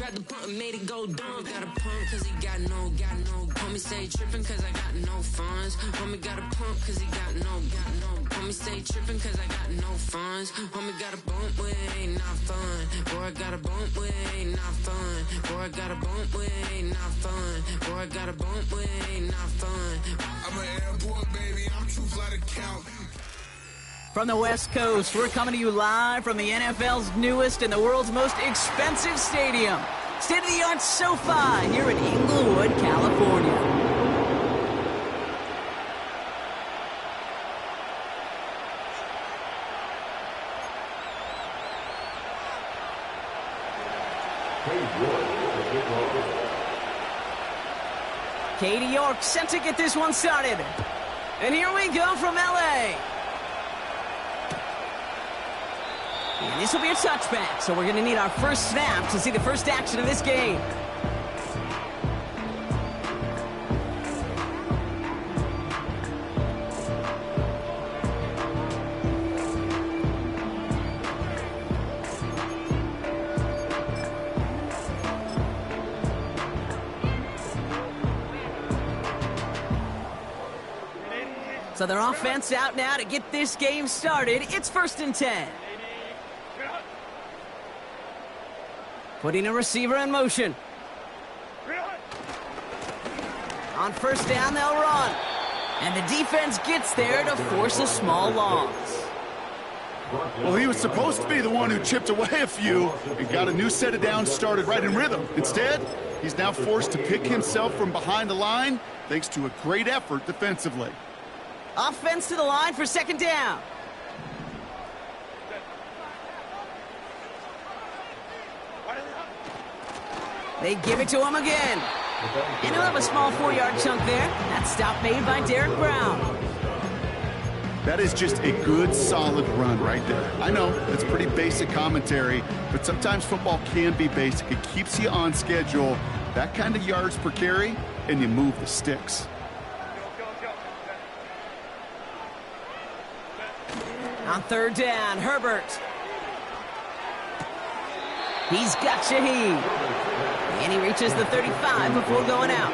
Grabbed the pump and made it go dumb. Got a pump cause he got no. Homie stay tripping cause I got no funds. Homie got a pump cause he got no. Homie stay tripping cause I got no funds. Homie got a bump with it ain't not fun. Boy, I got a bump with it ain't not fun. Boy, I got a bump with it ain't not fun. Boy, I got a bump with it ain't not fun. I'm an airport baby, I'm too fly to count. From the West Coast, we're coming to you live from the NFL's newest and the world's most expensive stadium. State-of-the-art SoFi here in Inglewood, California. Katie York set to get this one started. And here we go from LA. And this will be a touchback, so we're going to need our first snap to see the first action of this game. So their offense out now to get this game started. It's 1st and 10. Putting a receiver in motion. On first down, they'll run. And the defense gets there to force a small loss. Well, he was supposed to be the one who chipped away a few and got a new set of downs started right in rhythm. Instead, he's now forced to pick himself from behind the line thanks to a great effort defensively. Offense to the line for 2nd down. They give it to him again. And he'll have a small 4-yard chunk there. That stop made by Derek Brown. That is just a good, solid run right there. I know, it's pretty basic commentary, but sometimes football can be basic. It keeps you on schedule, that kind of yards per carry, and you move the sticks. On 3rd down, Herbert. He's got Shaheed. And he reaches the 35 before going out.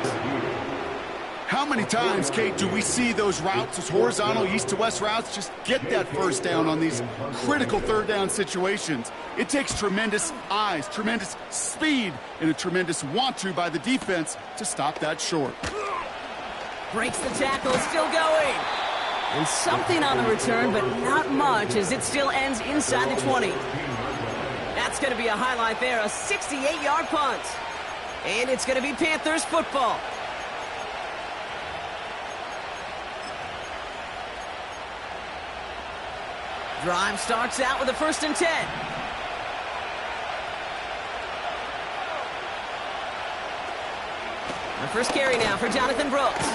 How many times, Kate, do we see those routes, those horizontal east-to-west routes, just get that first down on these critical 3rd down situations? It takes tremendous eyes, tremendous speed, and a tremendous want-to by the defense to stop that short. Breaks the tackle, still going. And something on the return, but not much, as it still ends inside the 20. That's going to be a highlight there, a 68-yard punt. And it's going to be Panthers football. Drive starts out with a 1st and 10. The first carry now for Jonathan Brooks.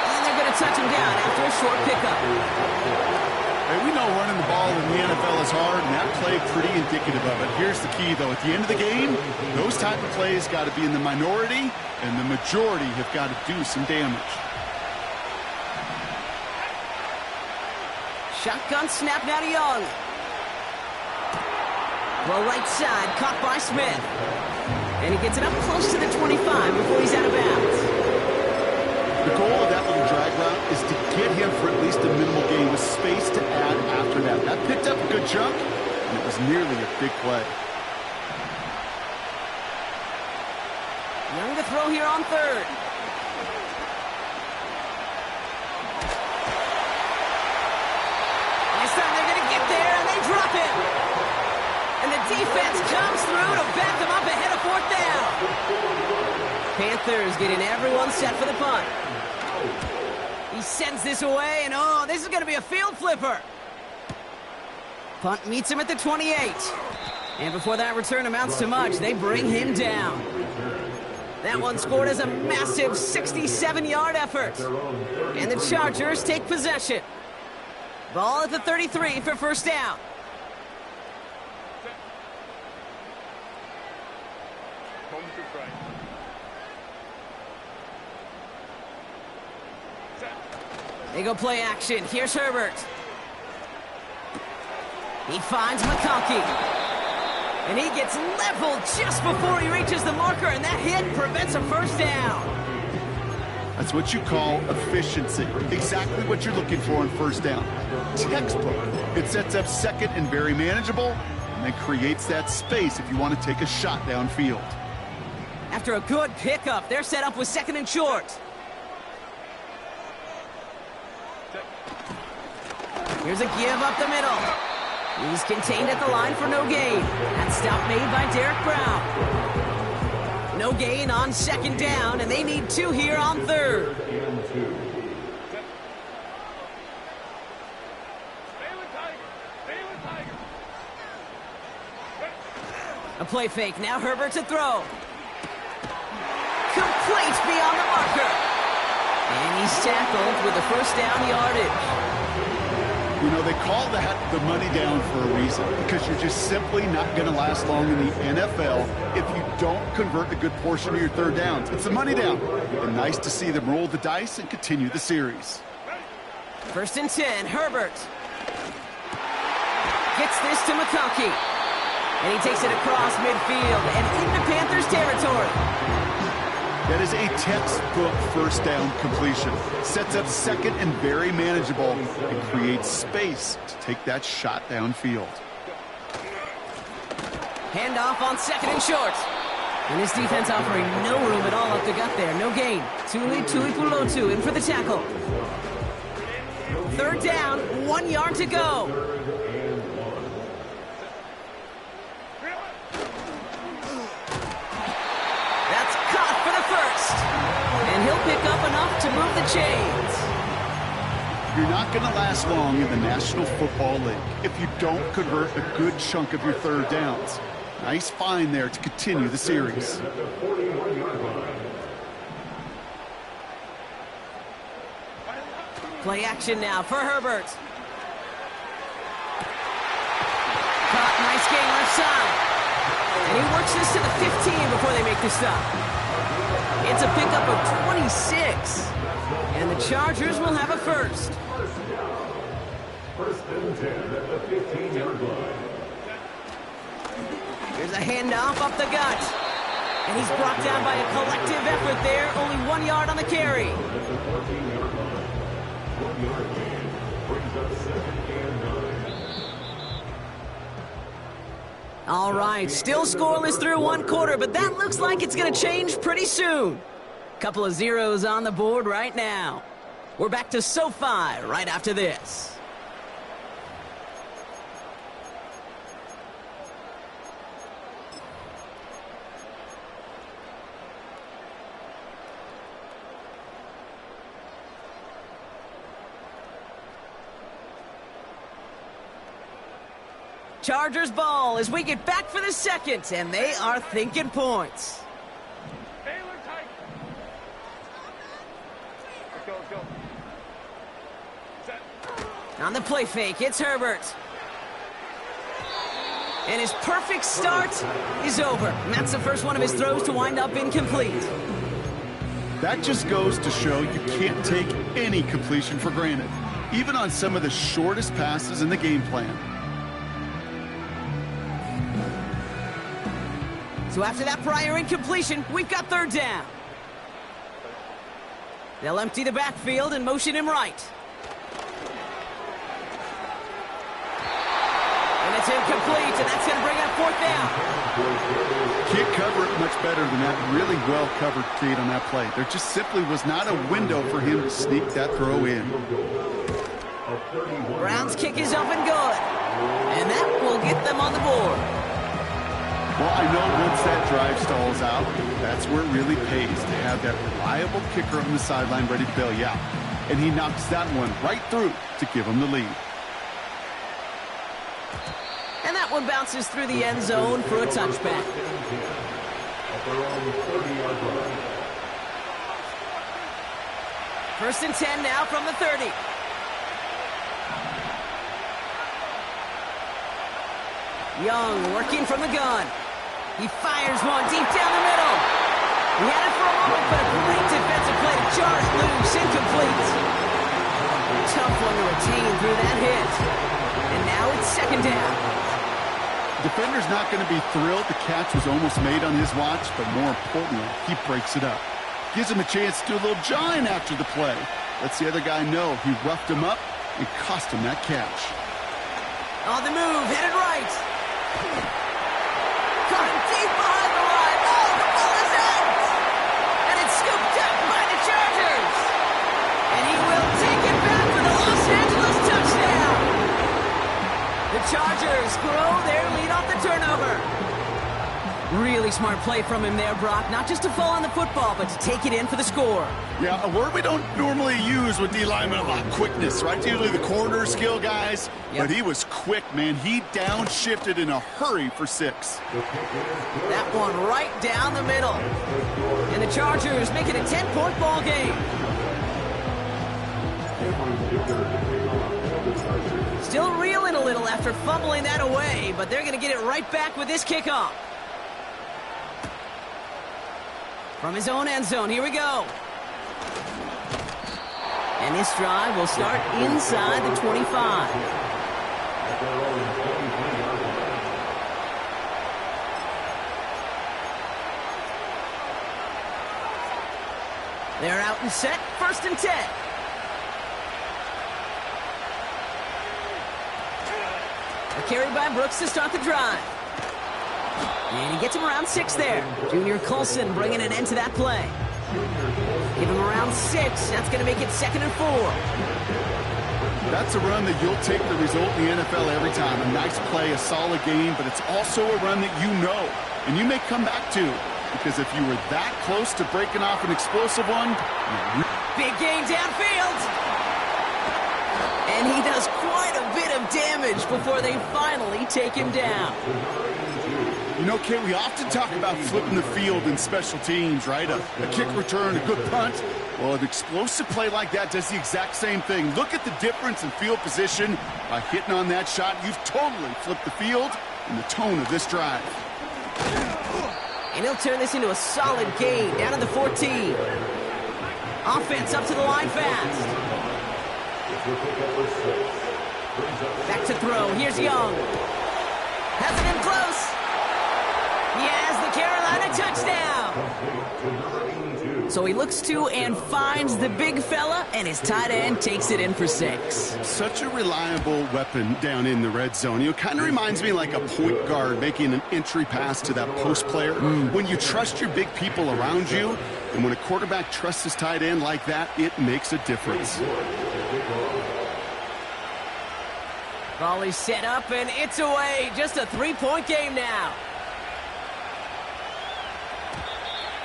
And they're going to touch him down after a short pickup. Hey, we know running the ball in the NFL is hard, and that play pretty indicative of it. Here's the key, though. At the end of the game, those type of plays got to be in the minority, and the majority have got to do some damage. Shotgun snap now to Young. Well, right side, caught by Smith. And he gets it up close to the 25 before he's out of bounds. The goal of that little drag route is to get him for at least a minimal gain with space to add after that. That picked up a good chunk, and it was nearly a big play. Young to throw here on 3rd. This time they're going to get there, and they drop it. And the defense comes through to back them up ahead of 4th down. Panthers getting everyone set for the punt. He sends this away, and oh, this is going to be a field flipper. Punt meets him at the 28. And before that return amounts to much, they bring him down. That one scored as a massive 67-yard effort. And the Chargers take possession. Ball at the 33 for 1st down. They go play action. Here's Herbert. He finds McConkey. And he gets leveled just before he reaches the marker, and that hit prevents a first down. That's what you call efficiency. Exactly what you're looking for on first down. Textbook. It sets up second and very manageable, and then creates that space if you want to take a shot downfield. After a good pickup, they're set up with second and short. Here's a give up the middle. He's contained at the line for no gain. That stop made by Derek Brown. No gain on second down, and they need 2 here on third. A play fake. Now Herbert to throw. Complete beyond the marker. And he's tackled with the first down yardage. You know, they call that the money down for a reason, because you're just simply not going to last long in the NFL if you don't convert a good portion of your third downs. It's the money down. And nice to see them roll the dice and continue the series. First and 10, Herbert. Gets this to McConkey. And he takes it across midfield and into Panthers territory. That is a textbook first down completion. Sets up second and very manageable and creates space to take that shot downfield. Handoff on second and short. And his defense offering no room at all up the gut there. No gain. Tuli Pulotu in for the tackle. Third down, 1 yard to go. And he'll pick up enough to move the chains. You're not going to last long in the National Football League if you don't convert a good chunk of your third downs. Nice find there to continue the series. Play action now for Herbert. Caught, nice gain left side. And he works this to the 15 before they make the stop. It's a pickup of 26. And the Chargers will have a first. First and 10 at the 15-yard line. Here's a handoff up the gut. And he's brought down by a collective effort there. Only 1 yard on the carry. All right, still scoreless through 1 quarter, but that looks like it's going to change pretty soon. Couple of zeros on the board right now. We're back to SoFi right after this. Chargers ball as we get back for the second, and they are thinking points. On the play fake, it's Herbert. And his perfect start is over. And that's the first one of his throws to wind up incomplete. That just goes to show you can't take any completion for granted, even on some of the shortest passes in the game plan. So after that prior incompletion, we've got third down. They'll empty the backfield and motion him right. And it's incomplete, and that's going to bring up fourth down. Can't cover it much better than that really well-covered feed on that play. There just simply was not a window for him to sneak that throw in. Brown's kick is up and good. And that will get them on the board. Well, I know once that drive stalls out, that's where it really pays to have that reliable kicker on the sideline ready to bail you out. And he knocks that one right through to give him the lead. And that one bounces through the end zone for a touchback. First and 10 now from the 30. Young working from the gun. He fires one deep down the middle. He had it for a moment, but a great defensive play to jar it loose, incomplete. Tough one to retain through that hit. And now it's second down. Defender's not going to be thrilled. The catch was almost made on his watch, but more importantly, he breaks it up. Gives him a chance to do a little jawing after the play. Lets the other guy know he roughed him up and cost him that catch. On the move, headed right. Caught him deep behind the line. Oh, the ball is out! And it's scooped up by the Chargers. And he will take it back for the Los Angeles touchdown. The Chargers grow their lead off the turnover. Really smart play from him there, Brock. Not just to fall on the football, but to take it in for the score. Yeah, a word we don't normally use with D linemen about quickness, right? Usually the corner skill guys, but he was quick, man. He downshifted in a hurry for 6. That one right down the middle. And the Chargers make it a 10-point ball game. Still reeling a little after fumbling that away, but they're going to get it right back with this kickoff. From his own end zone, here we go. And this drive will start inside the 25. They're out and set, 1st and 10. A carry by Brooks to start the drive. And he gets him around 6 there. Junior Colson bringing an end to that play. Give him around 6. That's going to make it 2nd and 4. That's a run that you'll take the result in the NFL every time. A nice play, a solid game, but it's also a run that you know, and you may come back to. Because if you were that close to breaking off an explosive one... Big gain downfield. And he does quite a bit of damage before they finally take him down. You know, Kate, we often talk about flipping the field in special teams, right? A kick return, a good punt. Well, an explosive play like that does the exact same thing. Look at the difference in field position. By hitting on that shot, you've totally flipped the field and the tone of this drive. And he'll turn this into a solid gain down at the 14. Offense up to the line fast. Back to throw. Here's Young. Has it in close. He has the Carolina touchdown. So he looks to and finds the big fella, and his tight end takes it in for 6. Such a reliable weapon down in the red zone. You know, kind of reminds me like a point guard making an entry pass to that post player. When you trust your big people around you, and when a quarterback trusts his tight end like that, it makes a difference. Volley set up, and it's away. Just a 3-point game now.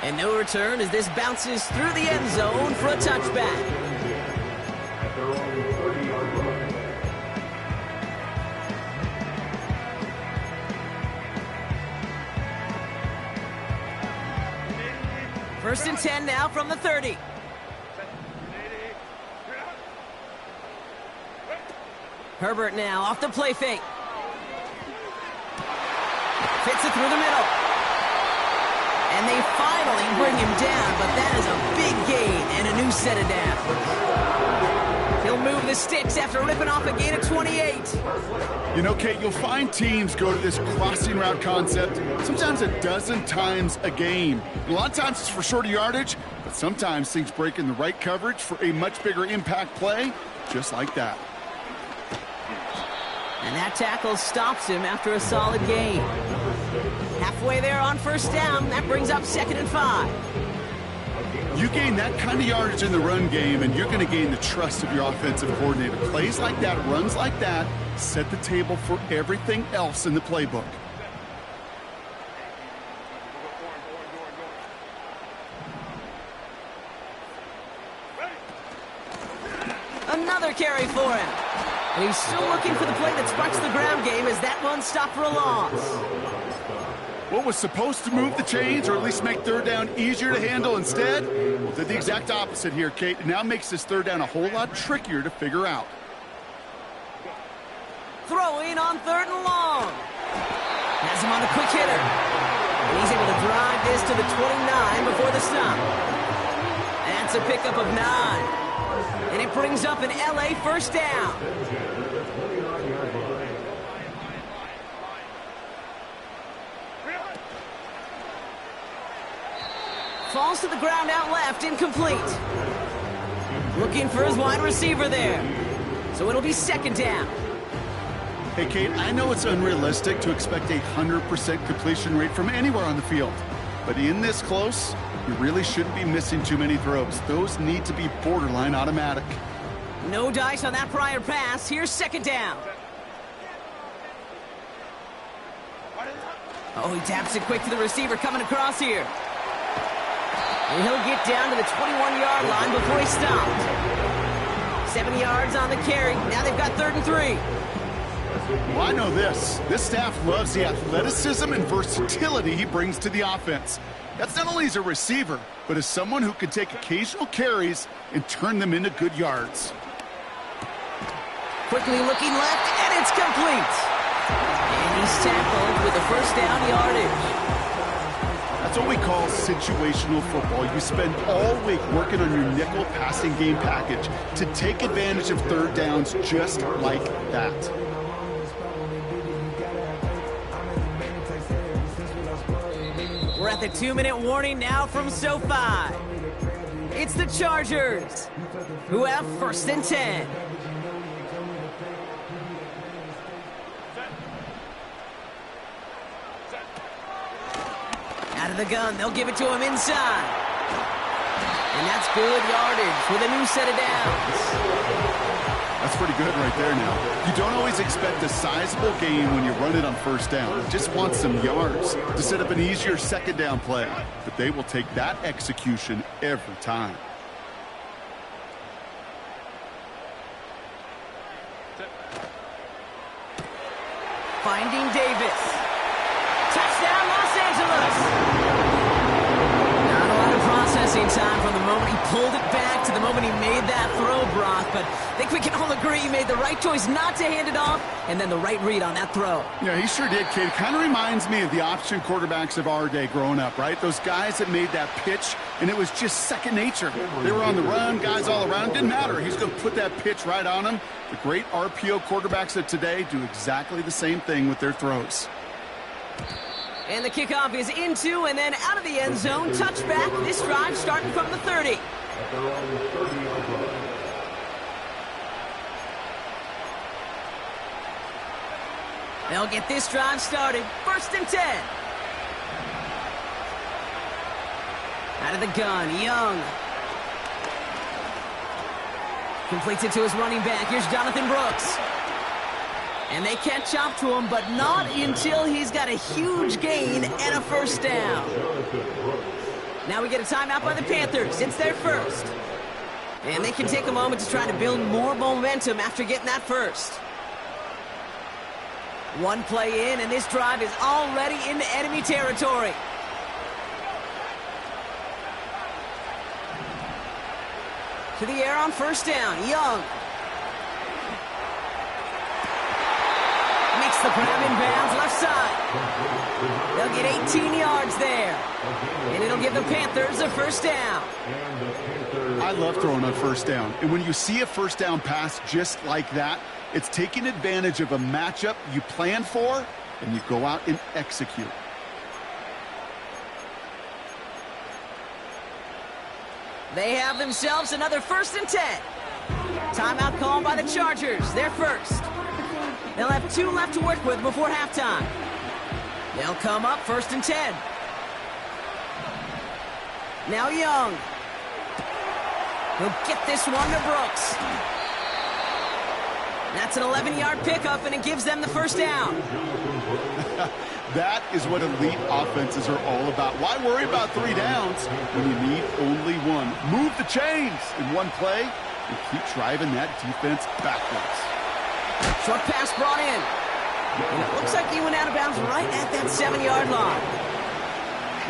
And no return as this bounces through the end zone for a touchback. First and 10 now from the 30. Herbert now off the play fake. Fits it through the middle. And they finally bring him down, but that is a big gain and a new set of downs. He'll move the sticks after ripping off a gain of 28. You know, Kate, you'll find teams go to this crossing route concept sometimes a dozen times a game. A lot of times it's for shorter yardage, but sometimes things break in the right coverage for a much bigger impact play, just like that. And that tackle stops him after a solid gain. Halfway there on first down, that brings up 2nd and 5. You gain that kind of yardage in the run game, and you're going to gain the trust of your offensive coordinator. Plays like that, runs like that, set the table for everything else in the playbook. Another carry for him. And he's still looking for the play that sparks the ground game as that one stopped for a loss. What was supposed to move the chains or at least make third down easier to handle instead? Well, did the exact opposite here, Kate. It now makes this third down a whole lot trickier to figure out. Throwing on 3rd and long. Has him on a quick hitter. And he's able to drive this to the 29 before the stop. That's a pickup of 9. And it brings up an LA first down. falls to the ground out left, incomplete. Looking for his wide receiver there. So it'll be second down. Hey, Kate, I know it's unrealistic to expect a 100% completion rate from anywhere on the field. But in this close, you really shouldn't be missing too many throws. Those need to be borderline automatic. No dice on that prior pass. Here's second down. Oh, he taps it quick to the receiver coming across here. And he'll get down to the 21-yard line before he stopped. 7 yards on the carry. Now they've got 3rd and 3. Well, I know this. This staff loves the athleticism and versatility he brings to the offense. That's not only as a receiver, but as someone who can take occasional carries and turn them into good yards. Quickly looking left, and it's complete. And he's tackled with a first down yardage. That's what we call situational football. You spend all week working on your nickel passing game package to take advantage of 3rd downs just like that. We're at the 2-minute warning now from SoFi. It's the Chargers, who have 1st and 10. Out of the gun, they'll give it to him inside. And that's good yardage with a new set of downs. That's pretty good right there now. You don't always expect a sizable gain when you run it on 1st down. You just want some yards to set up an easier 2nd down play. But they will take that execution every time. Finding Davis. Touchdown, Los Angeles. Not a lot of processing time from the moment he pulled it back to the moment he made that throw, Brock. But I think we can all agree he made the right choice not to hand it off, and then the right read on that throw. Yeah, he sure did, kid. Kind of reminds me of the option quarterbacks of our day growing up, right? Those guys that made that pitch, and it was just second nature. They were on the run, guys all around. Didn't matter. He's going to put that pitch right on them. The great RPO quarterbacks of today do exactly the same thing with their throws. And the kickoff is into and then out of the end zone. Touchback. This drive starting from the 30. They'll get this drive started. 1st and 10. Out of the gun, Young. Completes it to his running back. Here's Jonathan Brooks. And they catch up to him, but not until he's got a huge gain and a 1st down. Now we get a timeout by the Panthers. It's their 1st. And they can take a moment to try to build more momentum after getting that 1st. One play in, and this drive is already into enemy territory. To the air on 1st down, Young. Makes the grab in bounds left side. They'll get 18 yards there. And it'll give the Panthers a 1st down. I love throwing on 1st down. And when you see a 1st down pass just like that, it's taking advantage of a matchup you plan for, and you go out and execute. They have themselves another 1st and 10. Timeout called by the Chargers. They're 1st. They'll have 2 left to work with before halftime. They'll come up 1st and 10. Now Young. He'll get this one to Brooks. That's an 11-yard pickup, and it gives them the 1st down. That is what elite offenses are all about. Why worry about 3 downs when you need only one? Move the chains in one play and keep driving that defense backwards. Short pass brought in. And it looks like he went out of bounds right at that 7-yard line.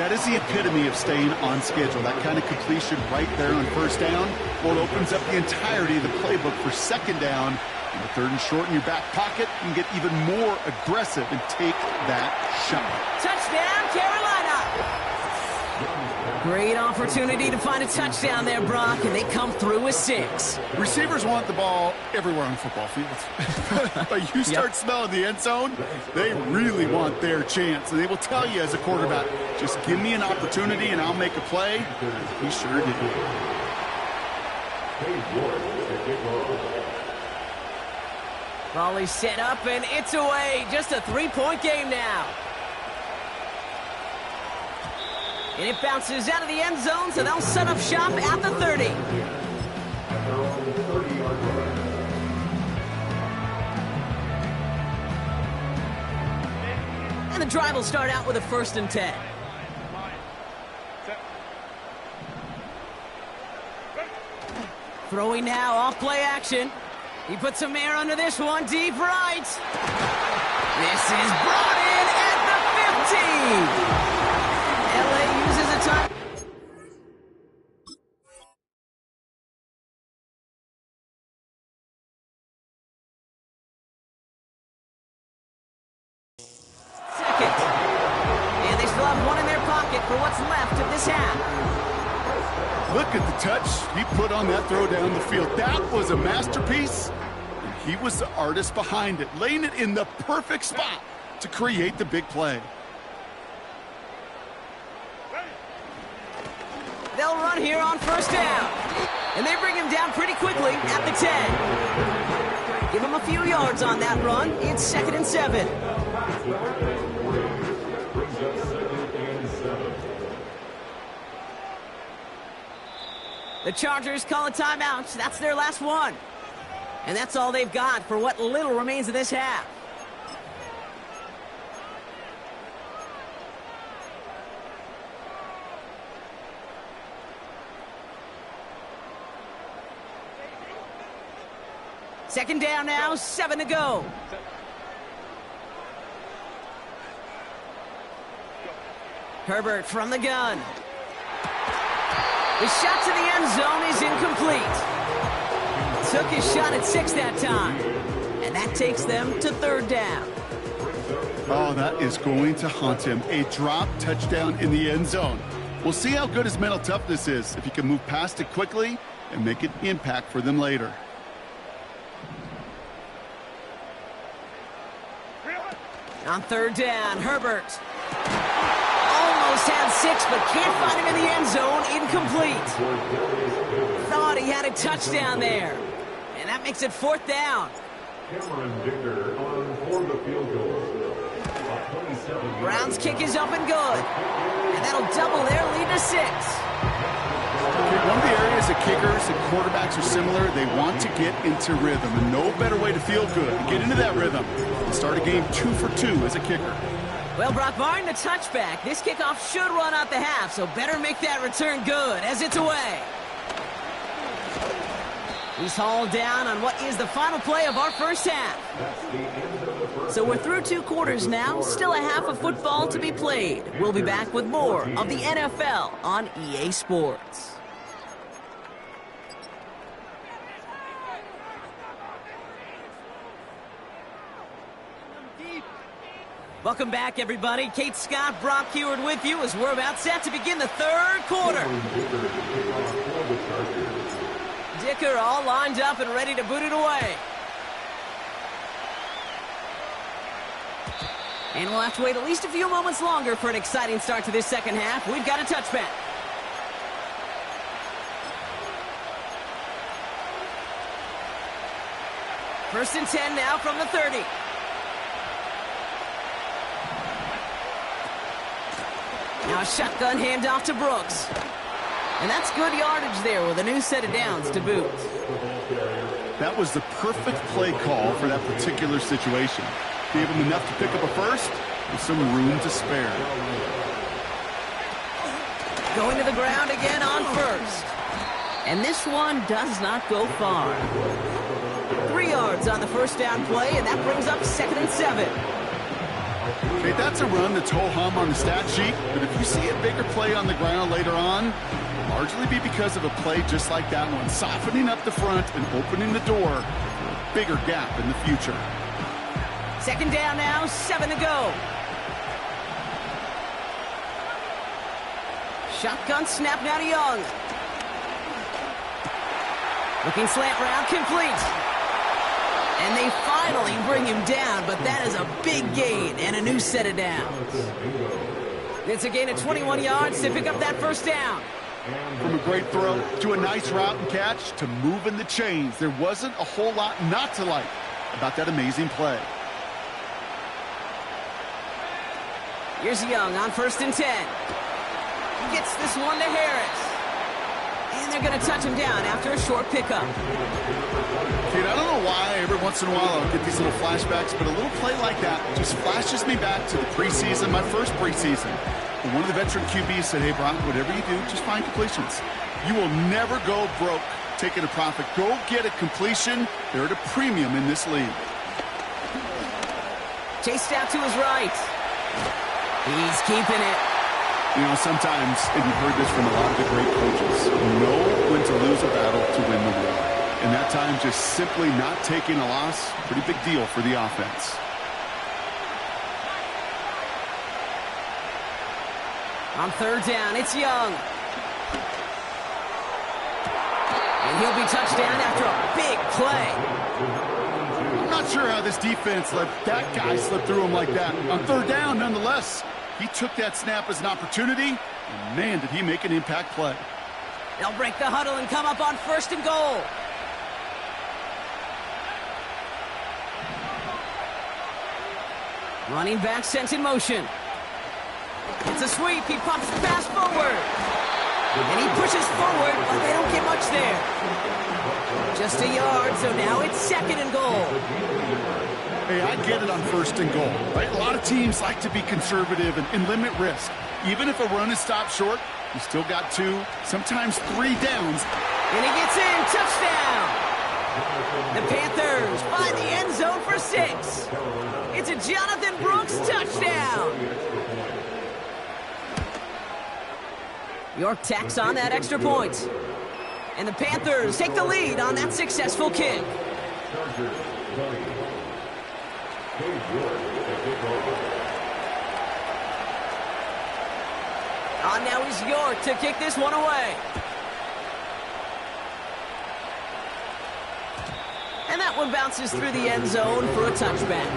That is the epitome of staying on schedule. That kind of completion right there on 1st down. Well, it opens up the entirety of the playbook for 2nd down. And the 3rd and short in your back pocket, you can get even more aggressive and take that shot. Touchdown, Carolina! Great opportunity to find a touchdown there, Brock, and they come through with 6. Receivers want the ball everywhere on the football field. But you start smelling the end zone, they really want their chance. And they will tell you as a quarterback, just give me an opportunity and I'll make a play. He sure did. Volley set up, and it's away. Just a 3-point game now. And it bounces out of the end zone, so they'll set up shop at the 30. And the drive will start out with a 1st and 10. Throwing now, off play action. He puts some air under this one, deep right. This is brought in at the 50. LA uses a time. Second. And they still have one in their pocket for what's left of this half. Look at the touch he put on that throw down the field. That was a masterpiece. And he was the artist behind it, laying it in the perfect spot to create the big play. They'll run here on 1st down. And they bring him down pretty quickly at the 10. Give him a few yards on that run. It's 2nd and 7. The Chargers call a timeout. That's their last one. And that's all they've got for what little remains of this half. Second down now, 7 to go. Herbert from the gun. The shot to the end zone is incomplete. Took his shot at 6 that time. And that takes them to 3rd down. Oh, that is going to haunt him. A drop touchdown in the end zone. We'll see how good his mental toughness is, if he can move past it quickly and make an impact for them later. On 3rd down, Herbert. Almost had 6, but can't find him in the end zone. Incomplete. Thought he had a touchdown there. And that makes it 4th down. Brown's kick is up and good. And that'll double their lead to 6. One of the areas that kickers and quarterbacks are similar, they want to get into rhythm. And no better way to feel good, to get into that rhythm, and start a game 2 for 2 as a kicker. Well, Brock, barring the touchback, this kickoff should run out the half, so better make that return good as it's away. He's hauled down on what is the final play of our first half. So we're through 2 quarters now, still a half of football to be played. We'll be back with more of the NFL on EA Sports. Welcome back, everybody. Kate Scott, Brock Heward with you as we're about set to begin the 3rd quarter. Dicker all lined up and ready to boot it away. And we'll have to wait at least a few moments longer for an exciting start to this second half. We've got a touchback. First and 10 now from the 30. Now a shotgun handoff to Brooks. And that's good yardage there with a new set of downs to boot. That was the perfect play call for that particular situation. Gave him enough to pick up a first with some room to spare. Going to the ground again on first. And this one does not go far. 3 yards on the first down play, and that brings up 2nd and 7. Okay, that's a run that's ho-hum on the stat sheet, but if you see a bigger play on the ground later on, it'll largely be because of a play just like that one, softening up the front and opening the door for a bigger gap in the future. Second down now, 7 to go. Shotgun snap now to Young. Looking slant route, complete. And they finally bring him down, but that is a big gain and a new set of downs. It's a gain of 21 yards to pick up that first down. From a great throw to a nice route and catch to moving the chains, there wasn't a whole lot not to like about that amazing play. Here's Young on 1st and 10. Gets this one to Harris. And they're going to touch him down after a short pickup. Kate, I don't know why every once in a while I'll get these little flashbacks, but a little play like that just flashes me back to the preseason, my first preseason. And one of the veteran QBs said, hey, Brock, whatever you do, just find completions. You will never go broke taking a profit. Go get a completion. They're at a premium in this league. Chased out to his right. He's keeping it. You know, sometimes, and you've heard this from a lot of the great coaches, know when to lose a battle to win the war. And that time, just simply not taking a loss, pretty big deal for the offense. On 3rd down, it's Young. And he'll be touched down after a big play. I'm not sure how this defense let that guy slip through him like that. On 3rd down, nonetheless, he took that snap as an opportunity, and man, did he make an impact play. They'll break the huddle and come up on 1st and goal. Running back sent in motion. It's a sweep. He pops the pass forward. And he pushes forward, but they don't get much there. Just a yard, so now it's 2nd and goal. Hey, I get it on 1st and goal, right? A lot of teams like to be conservative and limit risk. Even if a run is stopped short, you still got 2, sometimes 3 downs. And he gets in. Touchdown! The Panthers find the end zone for 6. It's a Jonathan Brooks touchdown. York tacks on that extra point. And the Panthers take the lead on that successful kick. On now is York to kick this one away. And that one bounces through the end zone for a touchback.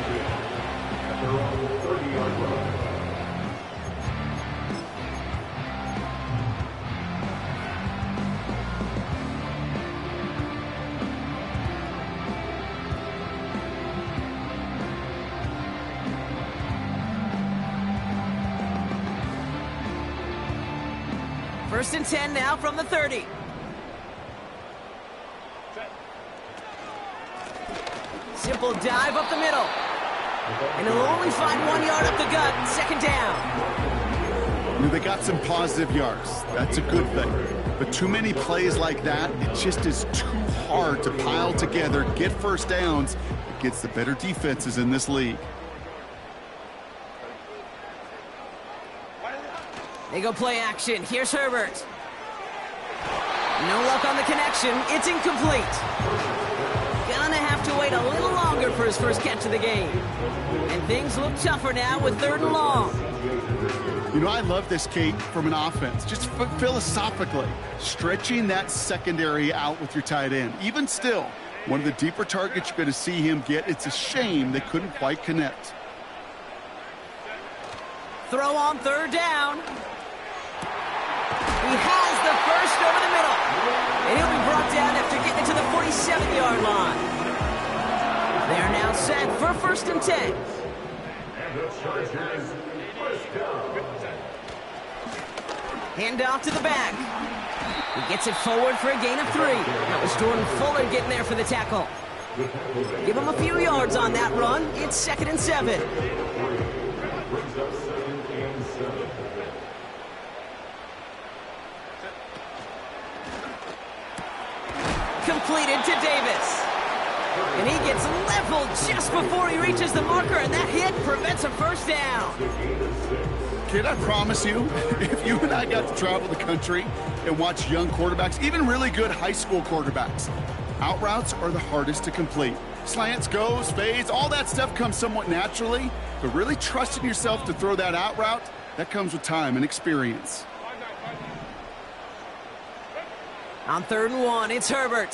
First and 10 now from the 30. Simple dive up the middle. And he'll only find 1 yard up the gut. 2nd down. They got some positive yards. That's a good thing. But too many plays like that, it just is too hard to pile together, get first downs. It gets the better defenses in this league. They go play action. Here's Herbert. No luck on the connection. It's incomplete. Gonna have to wait a little longer for his first catch of the game. And things look tougher now with 3rd and long. You know, I love this, Kate, from an offense. Just philosophically, stretching that secondary out with your tight end. Even still, one of the deeper targets you're going to see him get. It's a shame they couldn't quite connect. Throw on 3rd down. He has the first over the middle. And he'll be brought down after getting it to the 47-yard line. They're now set for 1st and 10. And the Chargers, first down. Hand off to the back. He gets it forward for a gain of 3. That was Jordan Fuller getting there for the tackle. Give him a few yards on that run. It's 2nd and 7. Brings up 2nd and 7. Completed to Davis. And he gets leveled just before he reaches the marker, and that hit prevents a first down. Kid, I promise you, if you and I got to travel the country and watch young quarterbacks, even really good high school quarterbacks, out routes are the hardest to complete. Slants, goes, fades, all that stuff comes somewhat naturally, but really trusting yourself to throw that out route, that comes with time and experience. On 3rd and 1, it's Herbert.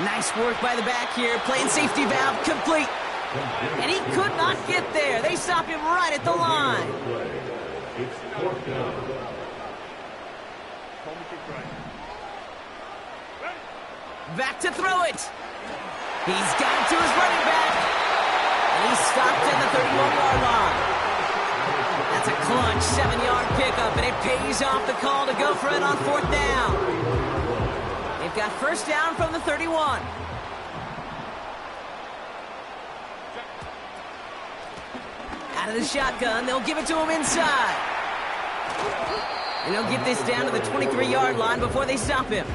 Nice work by the back here, playing safety valve complete. And he could not get there. They stop him right at the line. It's 4th down. Back to throw it. He's got it to his running back. And he's stopped at the 31-yard line. That's a clutch 7-yard pickup, and it pays off the call to go for it on 4th down. They've got 1st down from the 31. Out of the shotgun, they'll give it to him inside. And they'll get this down to the 23-yard line before they stop him.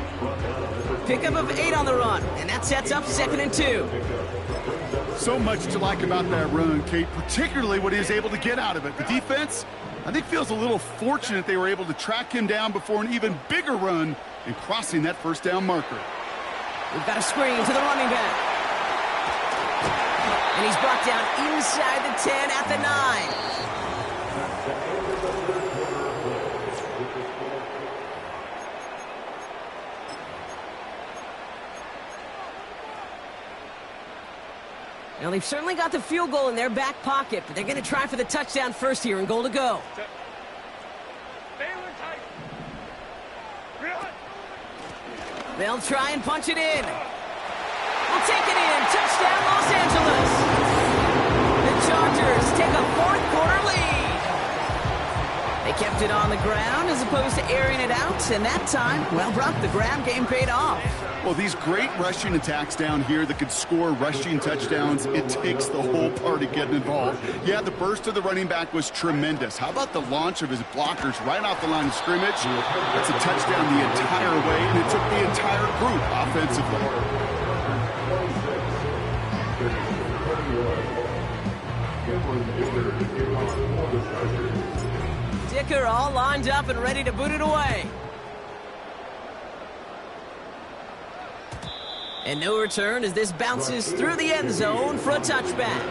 Pickup of 8 on the run, and that sets up 2nd and 2. So much to like about that run, Kate, particularly what he was able to get out of it. The defense, I think, feels a little fortunate they were able to track him down before an even bigger run and crossing that 1st down marker. We've got a screen to the running back. And he's brought down inside the 10 at the 9. Now, they've certainly got the field goal in their back pocket, but they're going to try for the touchdown first here and goal to go. They'll try and punch it in. We'll take it in. Touchdown, Los Angeles. The Chargers take a 4th quarter lead. They kept it on the ground as opposed to airing it out, and that time, well, Brock, the ground game paid off. Well, these great rushing attacks down here that could score rushing touchdowns, it takes the whole party getting involved. Yeah, the burst of the running back was tremendous. How about the launch of his blockers right off the line of scrimmage? That's a touchdown the entire way, and it took the entire group offensively. Dicker all lined up and ready to boot it away. And no return as this bounces through the end zone for a touchback.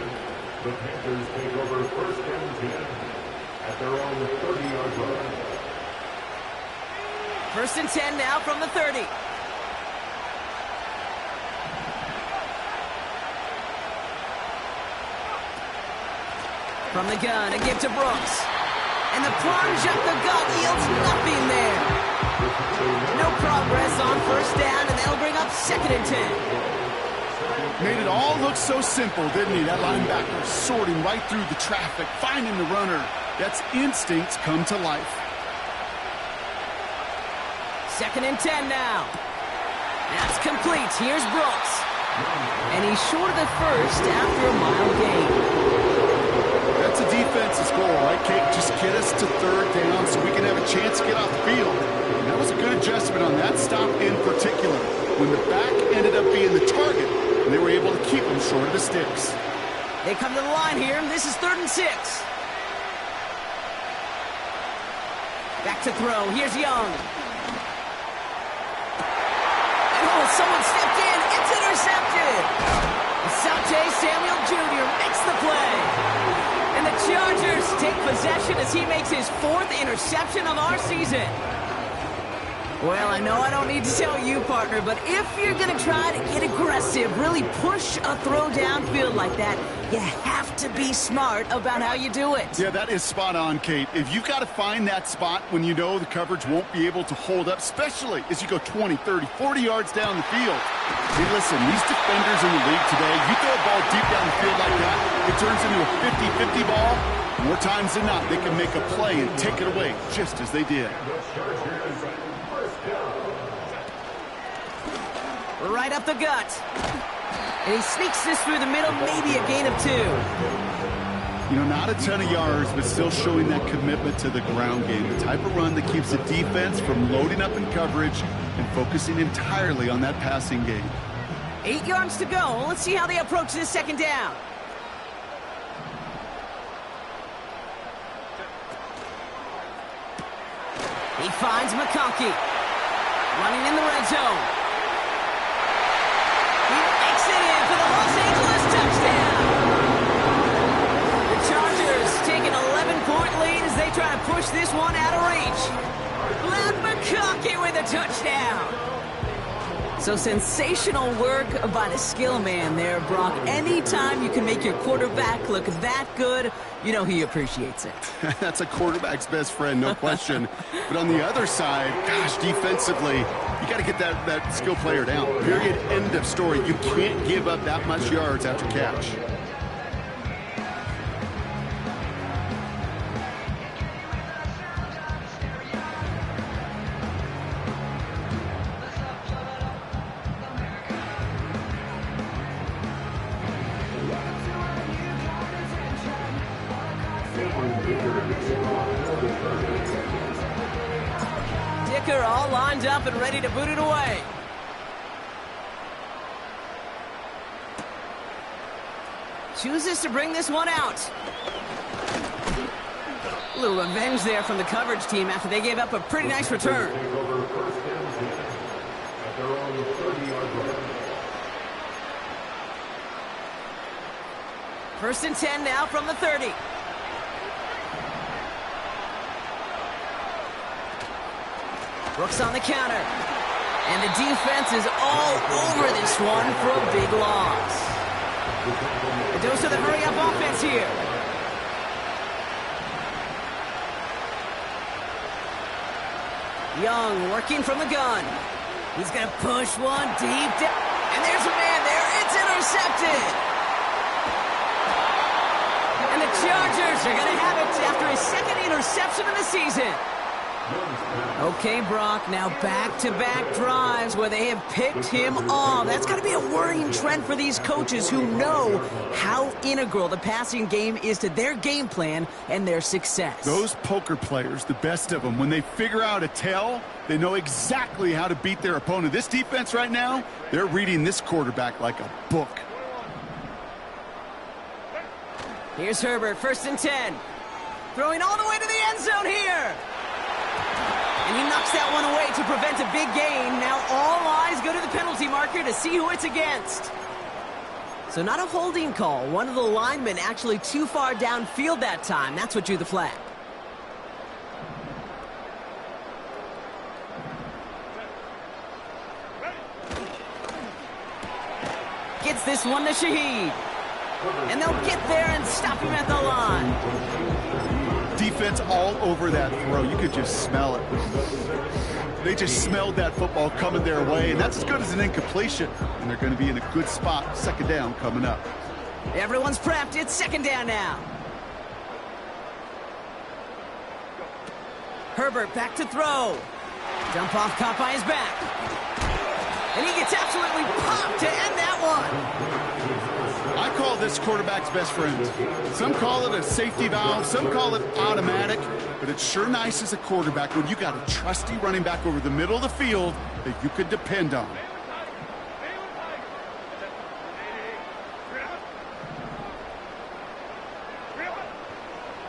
The Panthers take over 1st and 10 at their own 30-yard line. 1st and 10 now from the 30. From the gun, a give to Brooks. And the plunge up the gut yields nothing there. No progress on 1st down, and they'll bring up 2nd and 10. Made it all look so simple, didn't he? That linebacker sorting right through the traffic, finding the runner. That's instincts come to life. 2nd and 10 now. That's complete. Here's Brooks. And he's short of the 1st after a mile gain. That's a defense's goal, right, Kate? Just get us to 3rd down so we can have a chance to get off the field. And that was a good adjustment on that stop in particular. When the back ended up being the target, and they were able to keep him short of the sticks. They come to the line here, and this is 3rd and 6. Back to throw. Here's Young. And oh, someone stepped in. It's intercepted. Asante Samuel Jr. makes the play. And the Chargers take possession as he makes his 4th interception of our season. Well, I know I don't need to tell you, partner, but if you're going to try to get aggressive, really push a throw downfield like that, you have to be smart about how you do it. Yeah, that is spot on, Kate. If you've got to find that spot when you know the coverage won't be able to hold up, especially as you go 20, 30, 40 yards down the field. Hey, listen, these defenders in the league today, you throw a ball deep down the field like that, it turns into a 50-50 ball. More times than not, they can make a play and take it away, just as they did. Right up the gut. And he sneaks this through the middle, maybe a gain of 2. You know, not a ton of yards, but still showing that commitment to the ground game. The type of run that keeps the defense from loading up in coverage and focusing entirely on that passing game. 8 yards to go. Let's see how they approach this 2nd down. He finds McConkey. Running in the red zone. He makes it in for the Los Angeles touchdown. The Chargers take an 11-point lead as they try to push this one out of reach. Glad McConkey with a touchdown. So sensational work by the skill man there, Brock. Anytime you can make your quarterback look that good, you know he appreciates it. That's a quarterback's best friend, no question. But on the other side, gosh, defensively, you got to get that skill player down. Period. End of story. You can't give up that much yards after catch. Dicker all lined up and ready to boot it away. Chooses to bring this one out. A little revenge there from the coverage team after they gave up a pretty nice return. First and 10 now from the 30. Brooks on the counter. And the defense is all over this one for a big loss. A dose of the hurry-up offense here. Young working from the gun. He's going to push one deep down. And there's a man there. It's intercepted. And the Chargers are going to have it after his second interception of the season. Okay, Brock, now back-to-back drives where they have picked him off. That's got to be a worrying trend for these coaches who know how integral the passing game is to their game plan and their success. Those poker players, the best of them, when they figure out a tell, they know exactly how to beat their opponent. This defense right now, they're reading this quarterback like a book. Here's Herbert, first and 10. Throwing all the way to the end zone here. And he knocks that one away to prevent a big gain. Now all eyes go to the penalty marker to see who it's against. So not a holding call. One of the linemen actually too far downfield that time. That's what drew the flag. Gets this one to Shaheed. And they'll get there and stop him at the line. Defense all over that throw. You could just smell it. They just smelled that football coming their way, and that's as good as an incompletion. And they're going to be in a good spot. Second down coming up. Everyone's prepped. It's second down now. Herbert back to throw. Dump off caught by his back. And he gets absolutely popped to end that one. I call this quarterback's best friend. Some call it a safety valve, some call it automatic, but it's sure nice as a quarterback when you got a trusty running back over the middle of the field that you could depend on.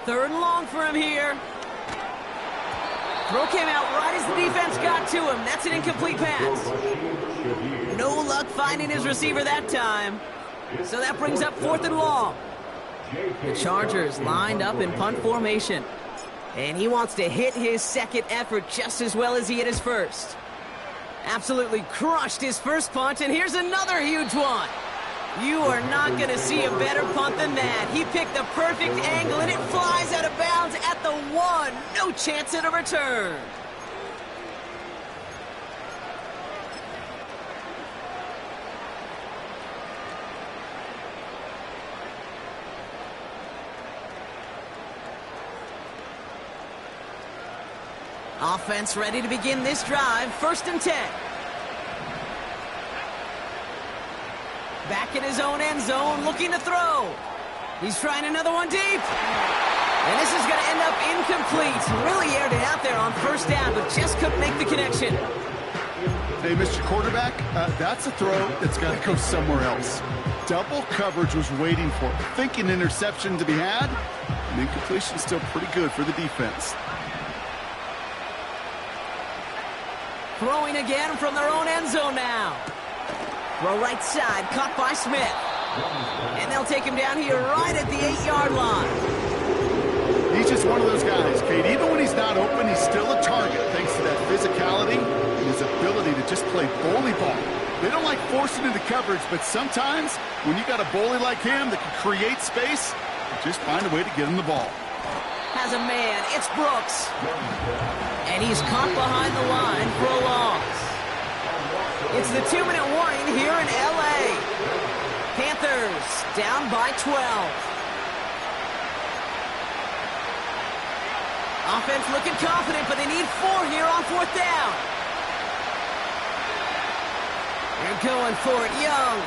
Third and long for him here. Throw came out right as the defense got to him. That's an incomplete pass. No luck finding his receiver that time. So that brings up fourth and long. The Chargers lined up in punt formation. And he wants to hit his second effort just as well as he hit his first. Absolutely crushed his first punt, and here's another huge one. You are not going to see a better punt than that. He picked the perfect angle, and it flies out of bounds at the one. No chance at a return. Offense ready to begin this drive. First and 10. Back in his own end zone, looking to throw. He's trying another one deep. And this is going to end up incomplete. Really aired it out there on first down, but just couldn't make the connection. Hey, Mr. Quarterback, that's a throw that's got to go somewhere else. Double coverage was waiting for it. Thinking interception to be had. And incompletion still pretty good for the defense. Throwing again from their own end zone now. Throw right side, caught by Smith. And they'll take him down here right at the 8-yard line. He's just one of those guys, Kate. Even when he's not open, he's still a target thanks to that physicality and his ability to just play bully ball. They don't like forcing into coverage, but sometimes when you got a bully like him that can create space, just find a way to get him the ball. Has a man. It's Brooks. And he's caught behind the line for a loss. It's the 2-minute warning here in L.A. Panthers down by 12. Offense looking confident, but they need 4 here on 4th down. They're going for it, Young.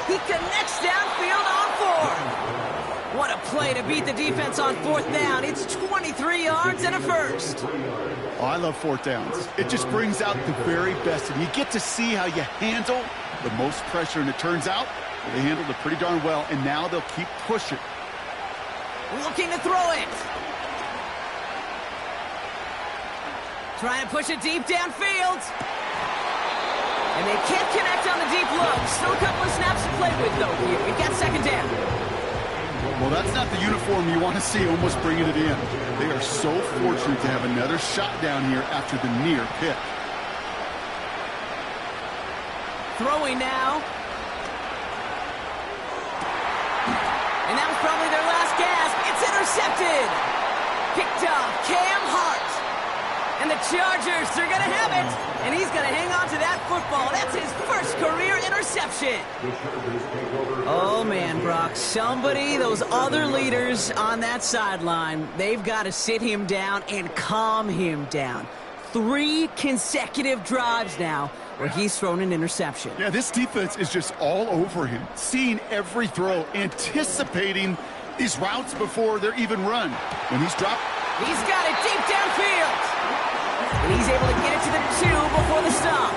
He connects downfield on 4. What a play to beat the defense on 4th down. It's 23 yards and a first. Oh, I love 4th downs. It just brings out the very best, and you get to see how you handle the most pressure, and it turns out they handled it pretty darn well, and now they'll keep pushing. Looking to throw it. Trying to push it deep downfield. And they can't connect on the deep look. Still a couple of snaps to play with, though, here. We've got 2nd down. Well, that's not the uniform you want to see almost bringing it in. They are so fortunate to have another shot down here after the near pick. Throwing now. And that was probably their last gasp. It's intercepted. Picked off Cam Hart. And the Chargers are going to have it. And he's going to hang on to that football. That's his first career interception. Oh, man, Brock. Somebody, those other leaders on that sideline, they've got to sit him down and calm him down. 3 consecutive drives now where he's thrown an interception. Yeah, this defense is just all over him. Seeing every throw, anticipating these routes before they're even run. When he's dropped, he's got it deep downfield. And he's able to get it to the 2 before the stop.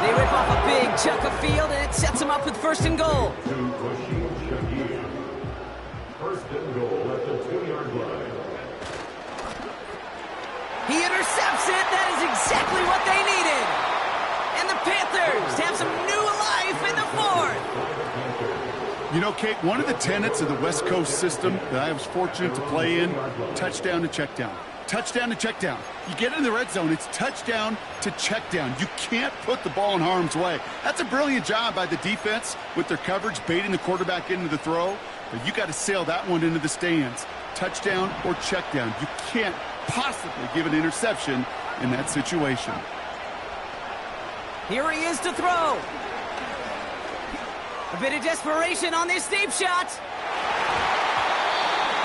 They rip off a big chunk of field, and it sets him up with 1st and goal. First and goal at the 2-yard line. He intercepts it. That is exactly what they needed. And the Panthers have some new life in the 4th. You know, Kate, one of the tenets of the West Coast system that I was fortunate to play in, touchdown to check down. Touchdown to check down. You get in the red zone, it's touchdown to check down. You can't put the ball in harm's way. That's a brilliant job by the defense with their coverage, baiting the quarterback into the throw. But you got to sail that one into the stands. Touchdown or check down. You can't possibly give an interception in that situation. Here he is to throw. A bit of desperation on this deep shot.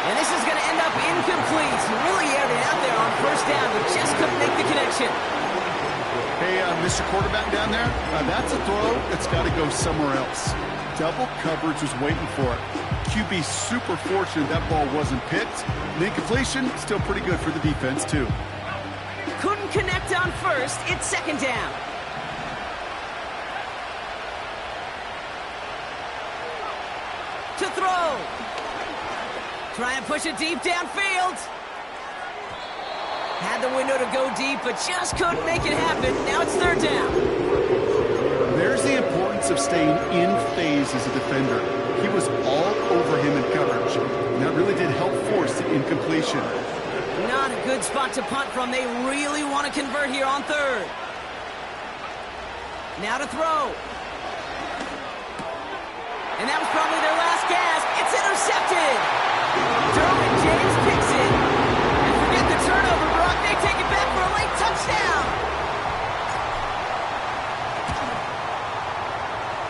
And this is going to end up incomplete. He really aired it out there on 1st down, but just couldn't make the connection. Hey, Mr. Quarterback down there, that's a throw that's got to go somewhere else. Double coverage was waiting for it. QB super fortunate that ball wasn't picked. The incompletion, still pretty good for the defense, too. Couldn't connect on 1st. It's 2nd down. To throw. Try and push it deep downfield. Had the window to go deep, but just couldn't make it happen. Now it's 3rd down. There's the importance of staying in phase as a defender. He was all over him in coverage. And that really did help force the incompletion. Not a good spot to punt from. They really want to convert here on 3rd. Now to throw. And that was probably their last gasp. It's intercepted. Derwin James picks it. And forget the turnover, Brock. They take it back for a late touchdown.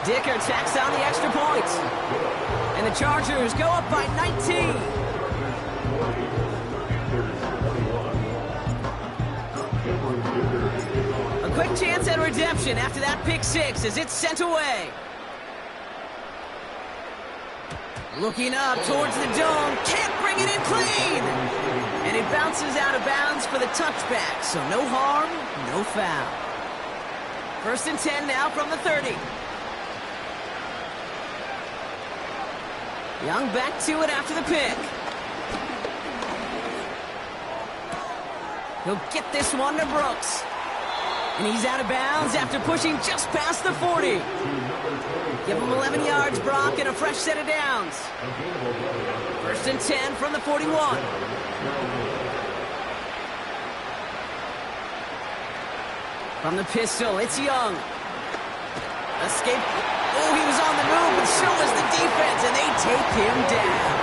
Dicker tacks on the extra point. And the Chargers go up by 19. A quick chance at redemption after that pick 6 as it's sent away. Looking up towards the dome. Can't bring it in clean. And it bounces out of bounds for the touchback. So no harm, no foul. 1st and 10 now from the 30. Young back to it after the pick. He'll get this one to Brooks. And he's out of bounds after pushing just past the 40. Give him 11 yards, Brock, and a fresh set of downs. 1st and 10 from the 41. From the pistol, it's Young. Escape. Oh, he was on the move, but so was the defense, and they take him down.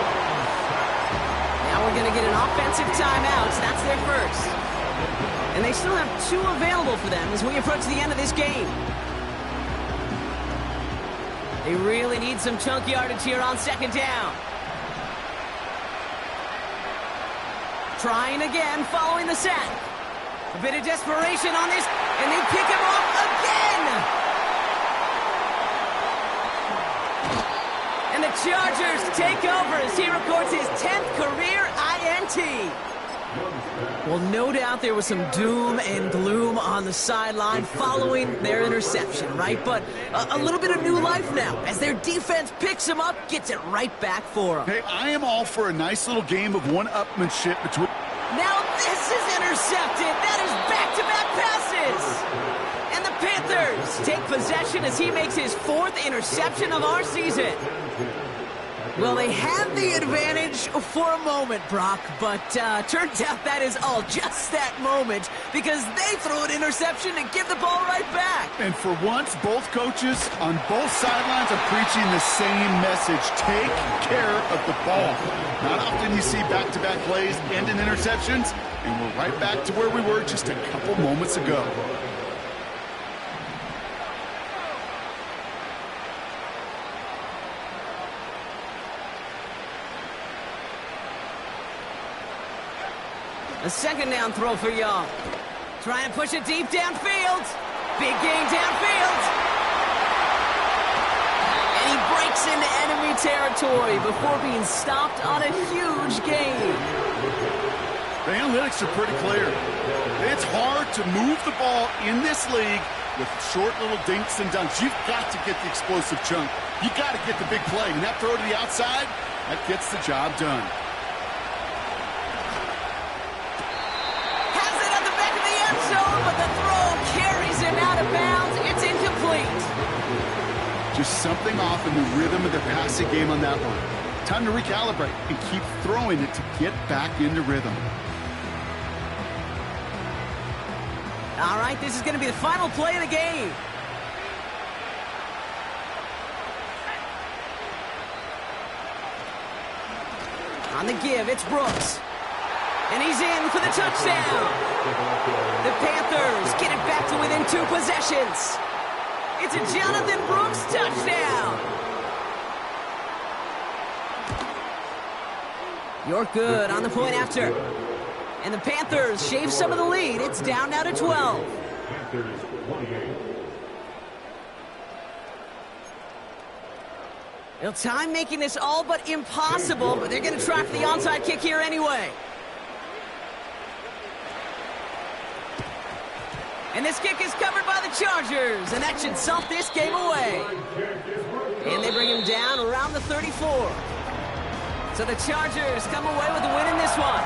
Now we're going to get an offensive timeout. That's their first. And they still have 2 available for them as we approach the end of this game. They really need some chunk yardage here on second down. Trying again following the sack. A bit of desperation on this, and they pick him off again! And the Chargers take over as he records his 10th career INT. Well, no doubt there was some doom and gloom on the sideline following their interception, right? But a little bit of new life now as their defense picks him up, gets it right back for them. Hey, I am all for a nice little game of one-upmanship between... Now this is intercepted. That is back-to-back passes. And the Panthers take possession as he makes his 4th interception of our season. Well, they had the advantage for a moment, Brock, but turns out that is all just that moment because they throw an interception and give the ball right back. And for once, both coaches on both sidelines are preaching the same message. Take care of the ball. Not often you see back-to-back plays end in interceptions, and we're right back to where we were just a couple moments ago. A second down throw for Young. Trying to push it deep downfield. Big gain downfield. And he breaks into enemy territory before being stopped on a huge gain. The analytics are pretty clear. It's hard to move the ball in this league with short little dinks and dunks. You've got to get the explosive chunk. You've got to get the big play. And that throw to the outside, that gets the job done. But the throw carries him out of bounds. It's incomplete. Just something off in the rhythm of the passing game on that one. Time to recalibrate and keep throwing it to get back into rhythm. All right, this is going to be the final play of the game. On the give, it's Brooks. And he's in for the touchdown. The Panthers get it back to within 2 possessions. It's a Jonathan Brooks touchdown. You're good on the point after. And the Panthers shave some of the lead. It's down now to 12. Panthers 28. Well, time making this all but impossible, but they're going to try for the onside kick here anyway. And this kick is covered by the Chargers, and that should salt this game away. And they bring him down around the 34. So the Chargers come away with the win in this one.